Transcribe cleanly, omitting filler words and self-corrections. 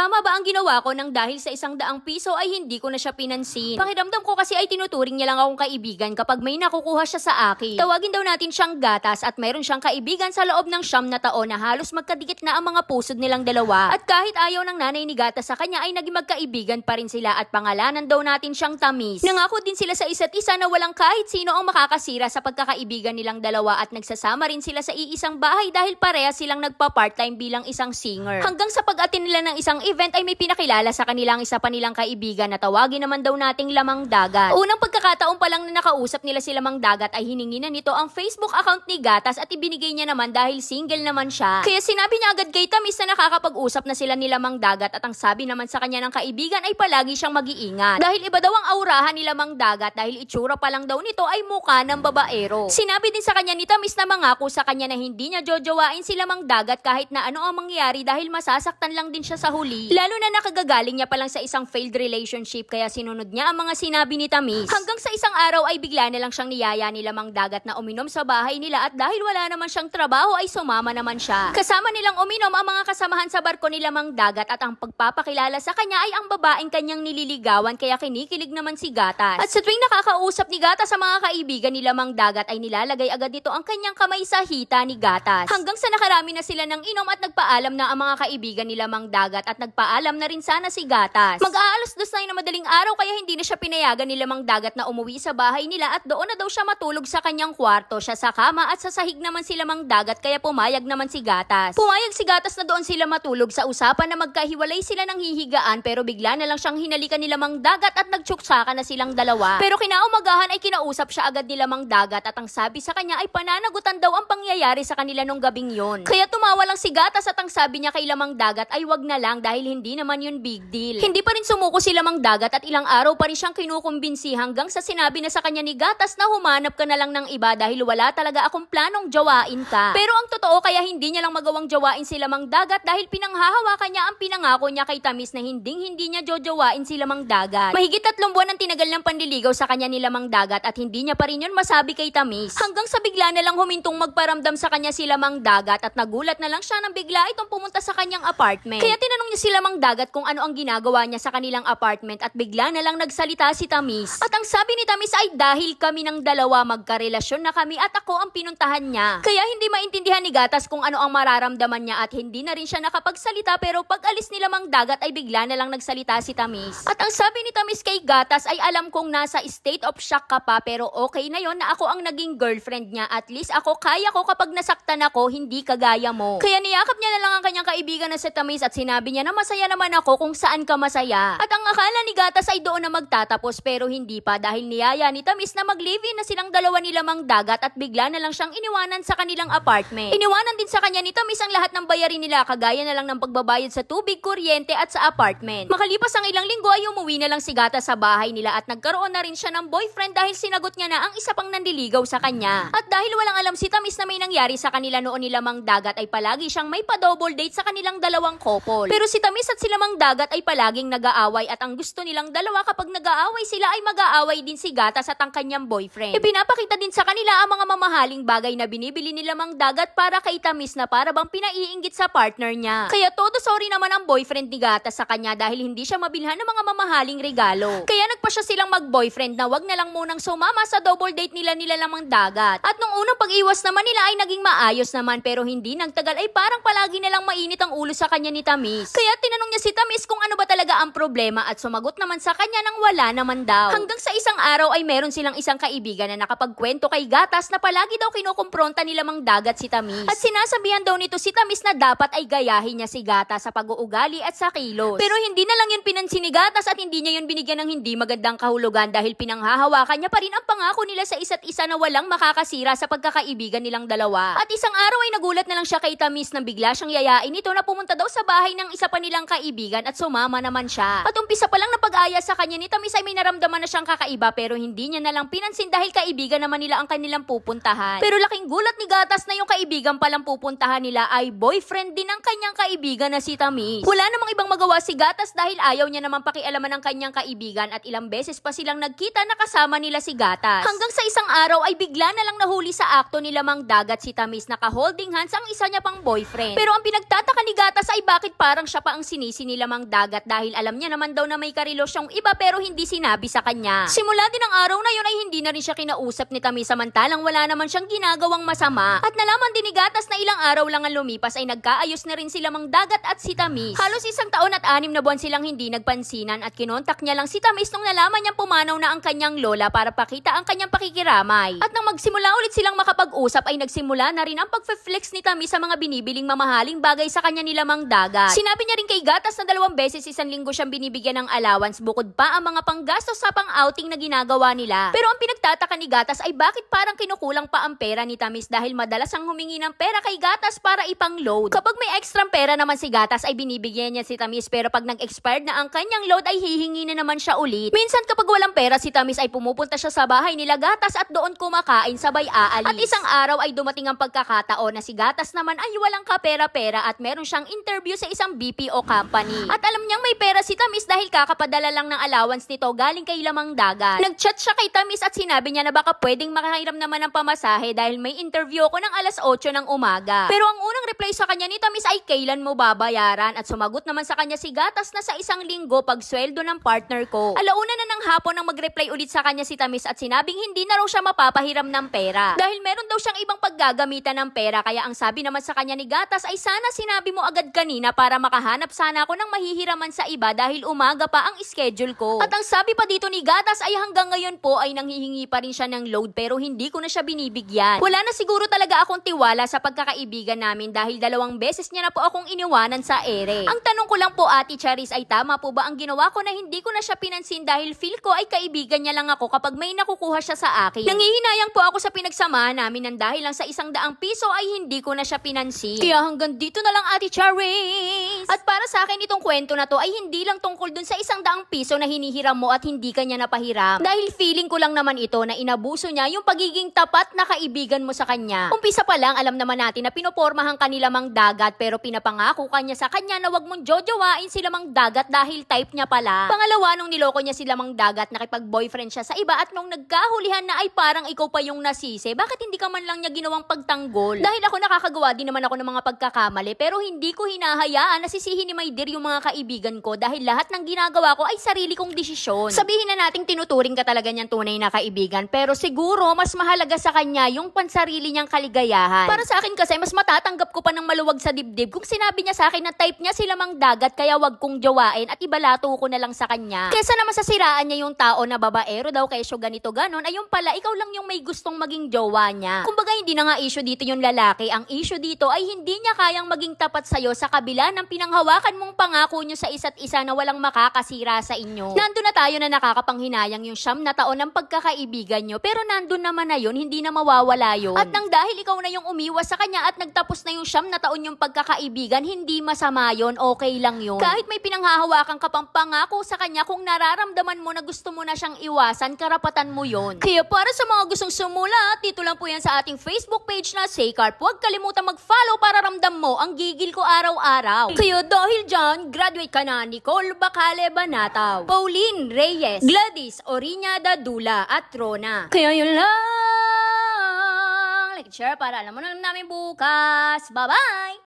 Tama ba ang ginawa ko nang dahil sa 100 piso ay hindi ko na siya pinansin? Pakiramdam ko kasi ay tinuturing niya lang akong kaibigan kapag may nakukuha siya sa akin. Tawagin daw natin siyang gatas at mayroon siyang kaibigan sa loob ng 9 na taon na halos magkadikit na ang mga pusod nilang dalawa. At kahit ayaw ng nanay ni gatas sa kanya ay naging magkaibigan pa rin sila at pangalanan daw natin siyang Tamis. Nangako din sila sa isa't isa na walang kahit sino ang makakasira sa pagkakaibigan nilang dalawa at nagsasama rin sila sa iisang bahay dahil pareha silang nagpa-part-time bilang isang singer. Hanggang sa pag-attend nila ng isang event ay may pinakilala sa kanilang isa pa nilang kaibigan na tawagin naman daw nating Lamang Dagat. Unang pagkakataon pa lang na nakausap nila si Lamang Dagat ay hiningi na nito ang Facebook account ni Gatas at ibinigay niya naman dahil single naman siya. Kaya sinabi niya agad kay Tamis na nakakapag-usap na sila ni Lamang Dagat at ang sabi naman sa kanya ng kaibigan ay palagi siyang mag-iingat. Dahil iba daw ang aurahan ni Lamang Dagat dahil itsura pa lang daw nito ay mukha ng babaero. Sinabi din sa kanya ni Tamis na mangako sa kanya na hindi niya jojowain si Lamang Dagat kahit na ano ang mangyari dahil masasaktan lang din siya sa huli. Lalo na nakagagaling niya pa lang sa isang failed relationship kaya sinunod niya ang mga sinabi ni Tamis. Hanggang sa isang araw ay bigla na lang siyang niyaya ni Lamang Dagat na uminom sa bahay nila at dahil wala naman siyang trabaho ay sumama naman siya. Kasama nilang uminom ang mga kasamahan sa barko ni Lamang Dagat at ang pagpapakilala sa kanya ay ang babaeng kanyang nililigawan kaya kinikilig naman si Gatas. At sa tuwing nakakausap ni Gatas sa mga kaibigan ni Lamang Dagat ay nilalagay agad dito ang kanyang kamay sa hita ni Gatas. Hanggang sa nakarami na sila ng inom at nagpaalam na ang mga kaibigan ni Lamang Dagat at nagpaalam na rin sana si Gatas. Mag-aalas 2 na madaling araw kaya hindi na siya pinayagan ni Lamang Dagat na umuwi sa bahay nila at doon na daw siya matulog sa kanyang kwarto. Siya sa kama at sa sahig naman si Lamang Dagat kaya pumayag naman si Gatas. Pumayag si Gatas na doon sila matulog sa usapan na magkahiwalay sila ng hihigaan pero bigla na lang siyang hinalikan ni Lamang Dagat at nagtsuksaka na silang dalawa. Pero kinaumagahan ay kinausap siya agad ni Lamang Dagat at ang sabi sa kanya ay pananagutan daw ang pangyayari sa kanila nung gabing yon. Kaya tumawa lang si Gatas at ang sabi niya kay Lamang Dagat ay wag na lang dahil hindi naman yun big deal. Hindi pa rin sumuko si Lamang Dagat at ilang araw pa rin siyang kinukumbinsi hanggang sa sinabi na sa kanya ni Gatas na humanap ka na lang ng iba dahil wala talaga akong planong jawain ka. Pero ang totoo kaya hindi niya lang magawang jawain si Lamang Dagat dahil pinanghahawakan niya ang pinangako niya kay Tamis na hindi niya jojowain si Lamang Dagat. Mahigit 3 buwan ang tinagal ng panliligaw sa kanya ni Lamang Dagat at hindi niya pa rin yun masabi kay Tamis. Hanggang sa bigla na lang humintong magparamdam sa kanya si Lamang Dagat at nagulat na lang siya nang bigla itong pumunta sa kanyang apartment. Kaya tinanong niya si Lamang Dagat kung ano ang ginagawa niya sa kanilang apartment at bigla na lang nagsalita si Tamis. At ang sabi ni Tamis ay dahil kami ng dalawa magkarelasyon na kami at ako ang pinuntahan niya. Kaya hindi maintindihan ni Gatas kung ano ang mararamdaman niya at hindi na rin siya nakapagsalita pero pag alis ni Lamang Dagat ay bigla na lang nagsalita si Tamis. At ang sabi ni Tamis kay Gatas ay alam kong nasa state of shock ka pa pero okay na yon na ako ang naging girlfriend niya. At least ako kaya ko kapag nasaktan ako hindi kagaya mo. Kaya niyakap niya na lang ang kanyang kaibigan na si Tamis at sinabi niya na masaya naman ako kung saan ka masaya. At ang akala ni Gatas ay doon na magtatapos pero hindi pa dahil niyaya ni Tamis na mag-live-in na silang dalawa ni Lamang Dagat at bigla na lang siyang iniwanan sa kanilang apartment. Iniwanan din sa kanya ni Tamis ang lahat ng bayarin nila kagaya na lang ng pagbabayad sa tubig, kuryente at sa apartment. Makalipas ang ilang linggo ay umuwi na lang si Gatas sa bahay nila at nagkaroon na rin siya ng boyfriend dahil sinagot niya na ang isa pang nandiligaw sa kanya. At dahil walang alam si Tamis na may nangyari sa kanila noon ni Lamang Dagat ay palagi siyang may pa-double date sa kanilang dalawang couple. Pero si Tamis at si Lamang Dagat ay palaging nag-aaway at ang gusto nilang dalawa kapag nag-aaway sila ay mag-aaway din si Gatas at ang kanyang boyfriend. Ipinapakita din sa kanila ang mga mamahaling bagay na binibili ni Lamang Dagat para kay Tamis na para bang pinaiinggit sa partner niya. Kaya todo sorry naman ang boyfriend ni Gatas sa kanya dahil hindi siya mabilhan ng mga mamahaling regalo. Kaya nagpasya silang mag-boyfriend na wag na lang munang sumama sa double date nila Lamang Dagat. At nung unang pag-iwas naman nila ay naging maayos naman pero hindi nagtagal ay parang palagi na lang mainit ang ulo sa kanya ni Tamis. Kaya tinanong niya si Tamis kung ano ba talaga ang problema at sumagot naman sa kanya nang wala naman daw. Hanggang sa isang araw ay meron silang isang kaibigan na nakapagkwento kay Gatas na palagi daw kinukumpronta ni Lamang Dagat si Tamis. At sinasabihan daw nito si Tamis na dapat ay gayahin niya si Gatas sa pag-uugali at sa kilos. Pero hindi na lang yun pinansin ni Gatas at hindi niya yun binigyan ng hindi magandang kahulugan dahil pinanghahawakan niya pa rin ang pangako nila sa isa't isa na walang makakasira sa pagkakaibigan nilang dalawa. At isang araw ay nagulat na lang siya kay Tamis nang bigla siyang yayain nito na pumunta daw sa bahay ng isa pa nilang kaibigan at sumama naman siya. At umpisa pa lang na pag-aya sa kanya ni Tamis ay may naramdaman na siyang kakaiba pero hindi niya nalang pinansin dahil kaibigan naman nila ang kanilang pupuntahan. Pero laking gulat ni Gatas na yung kaibigan palang pupuntahan nila ay boyfriend din ng kanyang kaibigan na si Tamis. Wala namang ibang magawa si Gatas dahil ayaw niya naman pakialaman ng kanyang kaibigan at ilang beses pa silang nagkita na kasama nila si Gatas. Hanggang sa isang araw ay bigla na lang nahuli sa akto nila Mang Dagat si Tamis naka-holding hands ang isa niya pang boyfriend. Pero ang pinagtataka ni Gatas ay bakit parang siya pa ang sinisi nila Mang Dagat dahil alam niya naman daw na may karelosyong iba pero hindi sinabi sa kanya. Simula din ang araw na yun ay hindi na rin siya kinausap ni Tamis samantalang wala naman siyang ginagawang masama. At nalaman din ni Gatas na ilang araw lang ang lumipas ay nagkaayos na rin sila Mang Dagat at si Tamis. Halos 1 taon at 6 na buwan silang hindi nagpansinan at kinontak niya lang si Tamis nung nalaman niyang pumanaw na ang kanyang lola para pakita ang kanyang pakikiramay. At nang magsimula ulit silang makapag-usap ay nagsimula na rin ang pag-flex ni Tamis sa mga binibiling mamahaling bagay sa kanya nila Mang Dagat. Sinabi niya rin kay Gatas na 2 beses 1 linggo siyang binibigyan ng allowance bukod pa ang mga panggastos sa pang-outing na ginagawa nila. Pero ang pinagtataka ni Gatas ay bakit parang kinukulang pa ang pera ni Tamis dahil madalas ang humingi ng pera kay Gatas para ipang-load. Kapag may extra pera naman si Gatas ay binibigyan niya si Tamis pero pag nag-expired na ang kanyang load ay hihingi na naman siya ulit. Minsan kapag walang pera si Tamis ay pumupunta siya sa bahay nila Gatas at doon kumakain sabay aalis. At isang araw ay dumating ang pagkakataon na si Gatas naman ay walang kapera-pera at meron siyang interview sa isang BPO company. At alam niyang may pera si Tamis dahil kakapadala lang ng allowance nito galing kay Lamang Dagat. Nag-chat siya kay Tamis at sinabi niya na baka pwedeng makahiram naman ng pamasahe dahil may interview ako ng 8:00 ng umaga. Pero ang unang reply sa kanya ni Tamis ay kailan mo babayaran at sumagot naman sa kanya si Gatas na sa 1 linggo pag sweldo ng partner ko. Alauna na ng hapon nang mag-reply ulit sa kanya si Tamis at sinabing hindi na raw siya mapapahiram ng pera. Dahil meron daw siyang ibang paggagamitan ng pera kaya ang sabi naman sa kanya ni Gatas ay sana sinabi mo agad kanina para makahanap sana ako ng mahihiraman sa iba dahil umaga pa ang schedule ko. At ang sabi pa dito ni Gatas ay hanggang ngayon po ay nanghihingi pa rin siya ng load pero hindi ko na siya binibigyan. Wala na siguro talaga akong tiwala sa pagkakaibigan namin dahil 2 beses niya na po akong iniwanan sa ere. Ang tanong ko lang po Ate Charis ay tama po ba ang ginawa ko na hindi ko na siya pinansin dahil feel ko ay kaibigan niya lang ako kapag may nakukuha siya sa akin. Nangihinayang po ako sa pinagsamahan namin nang dahil lang sa 100 piso ay hindi ko na siya pinansin. Kaya hanggang dito na lang Ate Charis. At para sa akin itong kwento na to ay hindi lang tungkol dun sa 100 piso na hinihiram mo at hindi ka niya napahiram. Dahil feeling ko lang naman ito na inabuso niya yung pagiging tapat na kaibigan mo sa kanya. Umpisa pa lang alam naman natin na pinopormahan kanila Mang Dagat pero pinapangako kanya sa kanya na wag mong jojowain sila Mang Dagat dahil type niya pala. Pangalawa nung niloko niya sila Mang Dagat nakipag-boyfriend siya sa iba at nung nagkahulihan na ay parang ikaw pa yung nasisi. Bakit hindi ka man lang niya ginawang pagtanggol? Dahil ako nakakagawa din naman ako ng mga pagkakamali pero hindi ko hinahayaan na sisihin ni My Dear yung mga kaibigan ko dahil lahat ng ginagawa ko ay sarili kong desisyon. Sabihin na nating tinuturing ka talaga niyang tunay na kaibigan pero siguro mas mahalaga sa kanya yung pansarili niyang kaligayahan. Para sa akin kasi mas matatanggap ko pa ng maluwag sa dibdib kung sinabi niya sa akin na type niya sila Mang Dagat kaya wag kong jowain at ibalato ko na lang sa kanya. Kesa naman sasiraan niya yung tao na babaero daw kesyo ganito ganon ayun pala ikaw lang yung may gustong maging jowa niya. Kumbaga hindi na nga issue dito yung lalaki, ang issue dito ay hindi niya kayang maging tapat sa'yo sa kabila ng pinanghawakan mong pangako nyo sa isa't isa na walang makakasira sa inyo. Nandun na tayo na nakakapanghinayang yung 9 na taon ng pagkakaibigan nyo pero nandun naman na yun, hindi na mawawala yun. At nang dahil ikaw na yung umiwas sa kanya at nagtapos na yung 9 na taon yung pagkakaibigan, hindi masama yun, okay lang yun. Kahit may pinanghahawakan ka pang pangako sa kanya, kung nararamdaman mo na gusto mo na siyang iwasan, karapatan mo yun. Kaya para sa mga gustong sumulat, dito lang po yan sa ating Facebook page na Saycarp. Huwag kalimutan mag-follow para ramdam mo ang gigil ko araw-araw. Kaya dahil dyan, graduate ka na Nicole Bacale Banataw, Pauline Reyes, Gladys Oriñada Dula at Rona. Kaya yun lang. Like, share para alam mo na namin bukas. Bye-bye!